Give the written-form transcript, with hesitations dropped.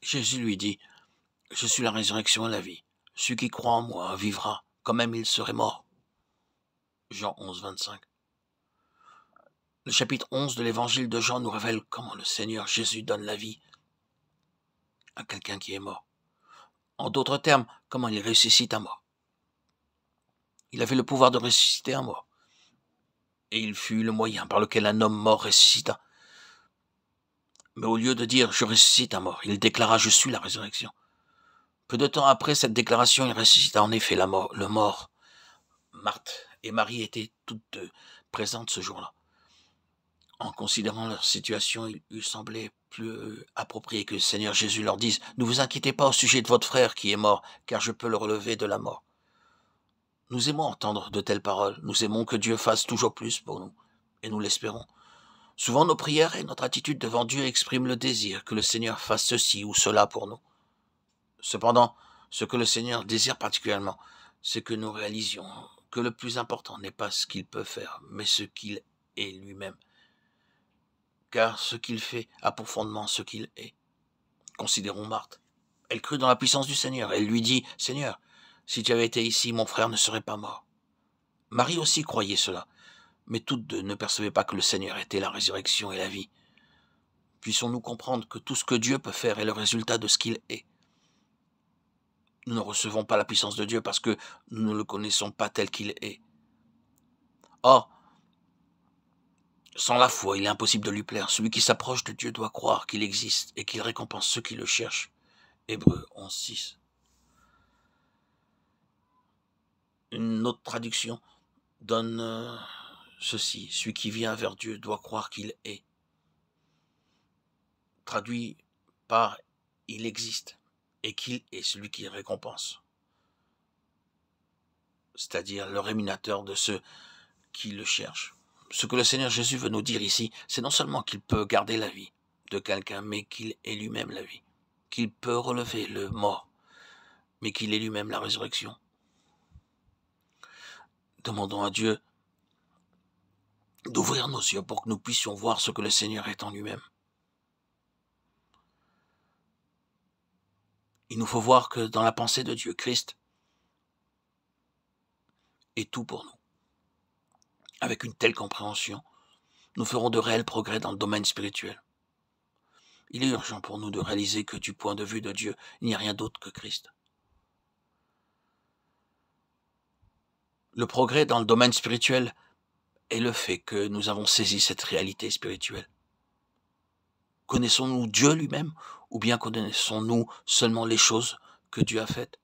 Jésus lui dit, « Je suis la résurrection et la vie. Celui qui croit en moi vivra, quand même il serait mort. » Jean 11, 25. Le chapitre 11 de l'évangile de Jean nous révèle comment le Seigneur Jésus donne la vie à quelqu'un qui est mort. En d'autres termes, comment il ressuscite un mort. Il avait le pouvoir de ressusciter un mort. Et il fut le moyen par lequel un homme mort ressuscita. Mais au lieu de dire « je ressuscite un mort », il déclara « je suis la résurrection ». Peu de temps après cette déclaration, il ressuscita en effet le mort. Marthe et Marie étaient toutes deux présentes ce jour-là. En considérant leur situation, il lui semblait plus approprié que le Seigneur Jésus leur dise « Ne vous inquiétez pas au sujet de votre frère qui est mort, car je peux le relever de la mort. » Nous aimons entendre de telles paroles. Nous aimons que Dieu fasse toujours plus pour nous, et nous l'espérons. Souvent, nos prières et notre attitude devant Dieu expriment le désir que le Seigneur fasse ceci ou cela pour nous. Cependant, ce que le Seigneur désire particulièrement, c'est que nous réalisions que le plus important n'est pas ce qu'il peut faire, mais ce qu'il est lui-même. Car ce qu'il fait a pour fondement ce qu'il est. Considérons Marthe. Elle crut dans la puissance du Seigneur. Elle lui dit, « Seigneur, si tu avais été ici, mon frère ne serait pas mort. » Marie aussi croyait cela, mais toutes deux ne percevaient pas que le Seigneur était la résurrection et la vie. Puissions-nous comprendre que tout ce que Dieu peut faire est le résultat de ce qu'il est. Nous ne recevons pas la puissance de Dieu parce que nous ne le connaissons pas tel qu'il est. Or, sans la foi, il est impossible de lui plaire. Celui qui s'approche de Dieu doit croire qu'il existe et qu'il récompense ceux qui le cherchent. Hébreux 11, 6. Une autre traduction donne ceci. Celui qui vient vers Dieu doit croire qu'il est. Traduit par « il existe » et qu'il est celui qui récompense. C'est-à-dire le rémunérateur de ceux qui le cherchent. Ce que le Seigneur Jésus veut nous dire ici, c'est non seulement qu'il peut garder la vie de quelqu'un, mais qu'il est lui-même la vie. Qu'il peut relever le mort, mais qu'il est lui-même la résurrection. Demandons à Dieu d'ouvrir nos yeux pour que nous puissions voir ce que le Seigneur est en lui-même. Il nous faut voir que dans la pensée de Dieu, Christ est tout pour nous. Avec une telle compréhension, nous ferons de réels progrès dans le domaine spirituel. Il est urgent pour nous de réaliser que du point de vue de Dieu, il n'y a rien d'autre que Christ. Le progrès dans le domaine spirituel est le fait que nous avons saisi cette réalité spirituelle. Connaissons-nous Dieu lui-même ou bien connaissons-nous seulement les choses que Dieu a faites?